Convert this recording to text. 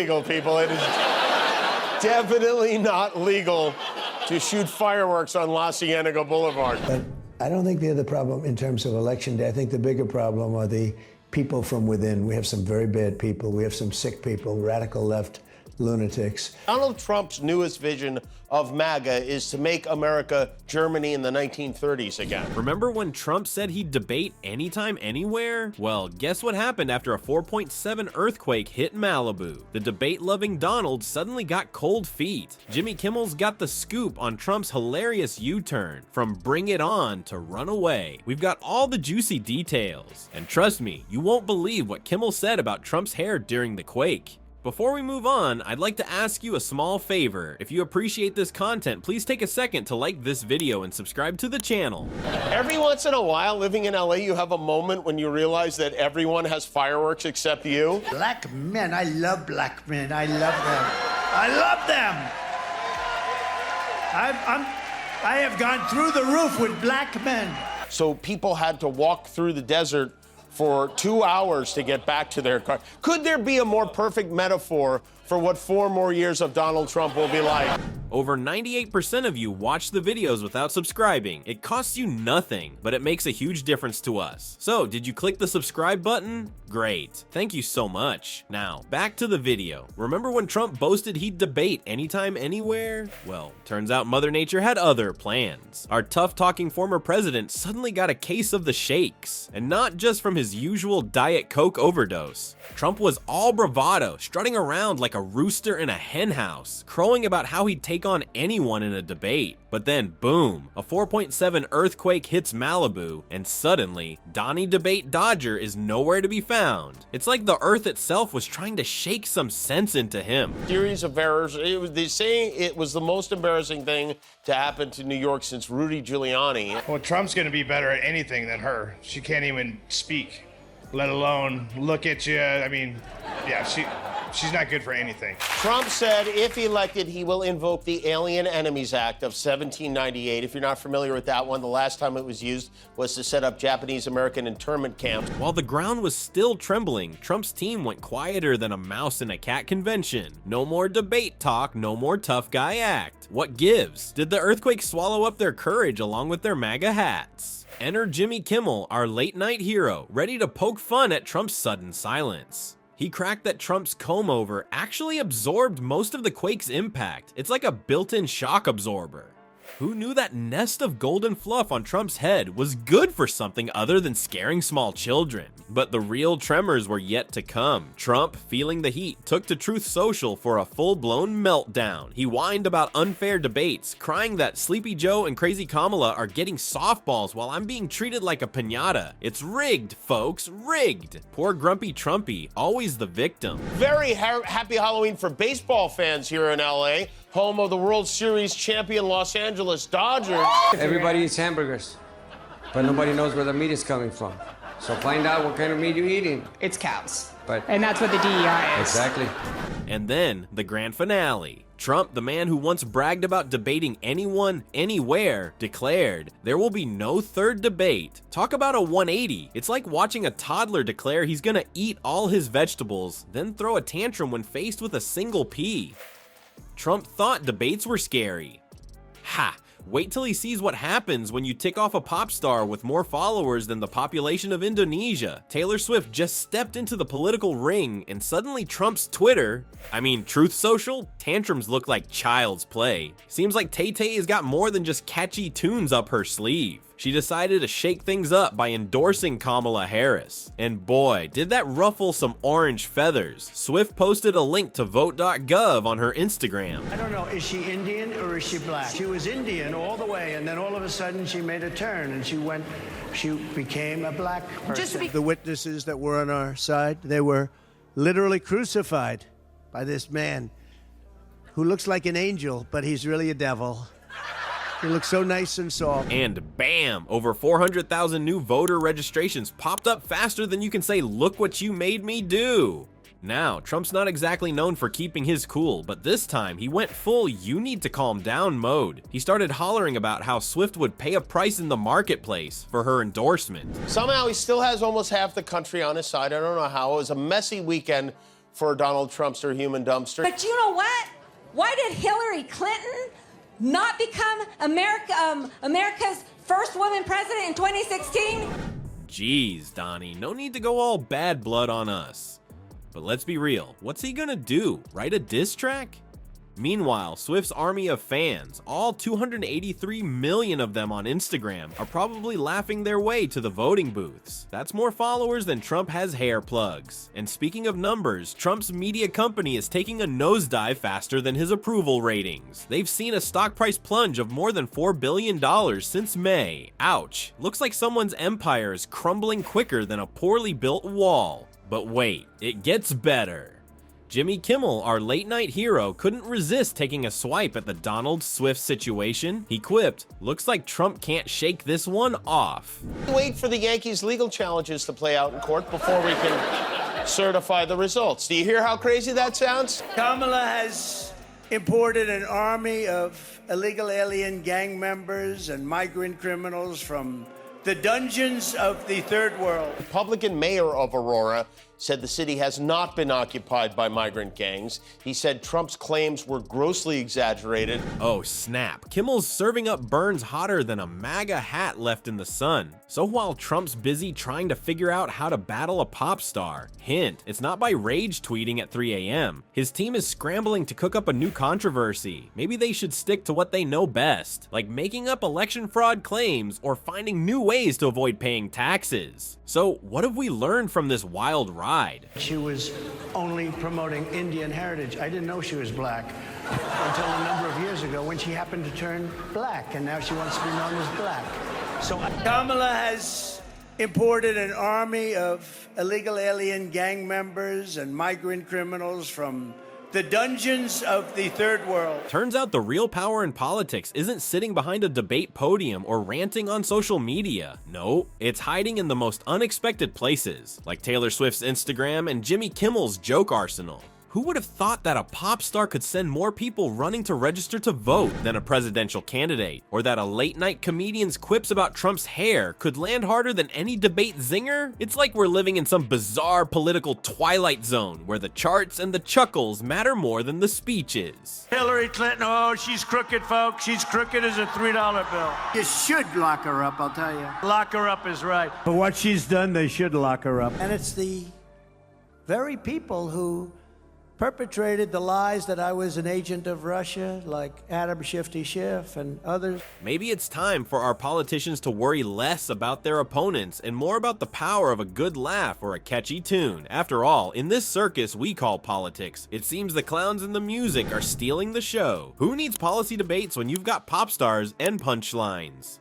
legal, people. It is definitely not legal to shoot fireworks on La Cienega Boulevard. But I don't think they're the problem in terms of election day. I think the bigger problem are the people from within. We have some very bad people. We have some sick people, radical left lunatics. Donald Trump's newest vision of MAGA is to make America Germany in the 1930s again. Remember when Trump said he'd debate anytime, anywhere? Well, guess what happened after a 4.7 earthquake hit Malibu? The debate-loving Donald suddenly got cold feet. Jimmy Kimmel's got the scoop on Trump's hilarious U-turn, from bring it on to run away. We've got all the juicy details. And trust me, you won't believe what Kimmel said about Trump's hair during the quake. Before we move on, I'd like to ask you a small favor. If you appreciate this content, please take a second to like this video and subscribe to the channel. Every once in a while, living in LA, you have a moment when you realize that everyone has fireworks except you. Black men, I love black men. I love them. I love them. I have gone through the roof with black men. So people had to walk through the desert for 2 hours to get back to their car. Could there be a more perfect metaphor for what 4 more years of Donald Trump will be like? Over 98% of you watch the videos without subscribing. It costs you nothing, but it makes a huge difference to us. So, did you click the subscribe button? Great. Thank you so much. Now, back to the video. Remember when Trump boasted he'd debate anytime, anywhere? Well, turns out Mother Nature had other plans. Our tough-talking former president suddenly got a case of the shakes, and not just from his usual Diet Coke overdose. Trump was all bravado, strutting around like a rooster in a henhouse, crowing about how he'd take on anyone in a debate. But then, boom, a 4.7 earthquake hits Malibu, and suddenly, Donnie Debate Dodger is nowhere to be found. It's like the earth itself was trying to shake some sense into him. Series of errors. They say it was the most embarrassing thing to happen to New York since Rudy Giuliani. Well, Trump's going to be better at anything than her. She can't even speak, let alone look at you. I mean, yeah, she's not good for anything. Trump said if elected, he will invoke the Alien Enemies Act of 1798. If you're not familiar with that one, the last time it was used was to set up Japanese-American internment camps. While the ground was still trembling, Trump's team went quieter than a mouse in a cat convention. No more debate talk, no more tough guy act. What gives? Did the earthquake swallow up their courage along with their MAGA hats? Enter Jimmy Kimmel, our late-night hero, ready to poke fun at Trump's sudden silence. He cracked that Trump's comb-over actually absorbed most of the quake's impact. It's like a built-in shock absorber. Who knew that nest of golden fluff on Trump's head was good for something other than scaring small children? But the real tremors were yet to come. Trump, feeling the heat, took to Truth Social for a full-blown meltdown. He whined about unfair debates, crying that Sleepy Joe and Crazy Kamala are getting softballs while I'm being treated like a piñata. It's rigged, folks, rigged. Poor grumpy Trumpy, always the victim. Very happy Halloween for baseball fans here in LA, home of the World Series champion Los Angeles Dodgers. Everybody eats hamburgers, but nobody knows where the meat is coming from. So find out what kind of meat you're eating. It's cows. But and that's what the DEI is. Exactly. And then, the grand finale. Trump, the man who once bragged about debating anyone, anywhere, declared, there will be no third debate. Talk about a 180. It's like watching a toddler declare he's gonna eat all his vegetables, then throw a tantrum when faced with a single pea. Trump thought debates were scary. Ha! Wait till he sees what happens when you tick off a pop star with more followers than the population of Indonesia. Taylor Swift just stepped into the political ring, and suddenly Trump's Truth Social, tantrums look like child's play. Seems like Tay-Tay has got more than just catchy tunes up her sleeve. She decided to shake things up by endorsing Kamala Harris. And boy, did that ruffle some orange feathers. Swift posted a link to vote.gov on her Instagram. I don't know, is she Indian or is she black? She was Indian all the way, and then all of a sudden she made a turn and she became a black person. The witnesses that were on our side, they were literally crucified by this man who looks like an angel, but he's really a devil. He looks so nice and soft. And bam! Over 400,000 new voter registrations popped up faster than you can say, look what you made me do. Now, Trump's not exactly known for keeping his cool, but this time he went full you need to calm down mode. He started hollering about how Swift would pay a price in the marketplace for her endorsement. Somehow he still has almost half the country on his side. I don't know how. It was a messy weekend for Donald Trumpster human dumpster. But you know what? Why did Hillary Clinton not become America's first woman president in 2016? Jeez, Donnie, no need to go all bad blood on us. But let's be real, what's he gonna do? Write a diss track? Meanwhile, Swift's army of fans, all 283 million of them on Instagram, are probably laughing their way to the voting booths. That's more followers than Trump has hair plugs. And speaking of numbers, Trump's media company is taking a nosedive faster than his approval ratings. They've seen a stock price plunge of more than $4 billion since May. Ouch. Looks like someone's empire is crumbling quicker than a poorly built wall. But wait, it gets better. Jimmy Kimmel, our late-night hero, couldn't resist taking a swipe at the Donald Swift situation. He quipped, "Looks like Trump can't shake this one off." Wait for the Yankees' legal challenges to play out in court before we can certify the results. Do you hear how crazy that sounds? Kamala has imported an army of illegal alien gang members and migrant criminals from the dungeons of the third world. Republican mayor of Aurora said the city has not been occupied by migrant gangs. He said Trump's claims were grossly exaggerated. Oh snap, Kimmel's serving up burns hotter than a MAGA hat left in the sun. So while Trump's busy trying to figure out how to battle a pop star, hint, it's not by rage tweeting at 3 a.m. His team is scrambling to cook up a new controversy. Maybe they should stick to what they know best, like making up election fraud claims or finding new ways to avoid paying taxes. So what have we learned from this wild ride? She was only promoting Indian heritage. I didn't know she was black until a number of years ago when she happened to turn black, and now she wants to be known as black. So Kamala has imported an army of illegal alien gang members and migrant criminals from the dungeons of the third world. Turns out the real power in politics isn't sitting behind a debate podium or ranting on social media. No, it's hiding in the most unexpected places, like Taylor Swift's Instagram and Jimmy Kimmel's joke arsenal. Who would have thought that a pop star could send more people running to register to vote than a presidential candidate? Or that a late-night comedian's quips about Trump's hair could land harder than any debate zinger? It's like we're living in some bizarre political twilight zone where the charts and the chuckles matter more than the speeches. Hillary Clinton, oh, she's crooked, folks. She's crooked as a $3 bill. You should lock her up, I'll tell you. Lock her up is right. For what she's done, they should lock her up. And it's the very people who perpetrated the lies that I was an agent of Russia, like Adam Shifty Schiff and others. Maybe it's time for our politicians to worry less about their opponents and more about the power of a good laugh or a catchy tune. After all, in this circus we call politics, it seems the clowns and the music are stealing the show. Who needs policy debates when you've got pop stars and punchlines?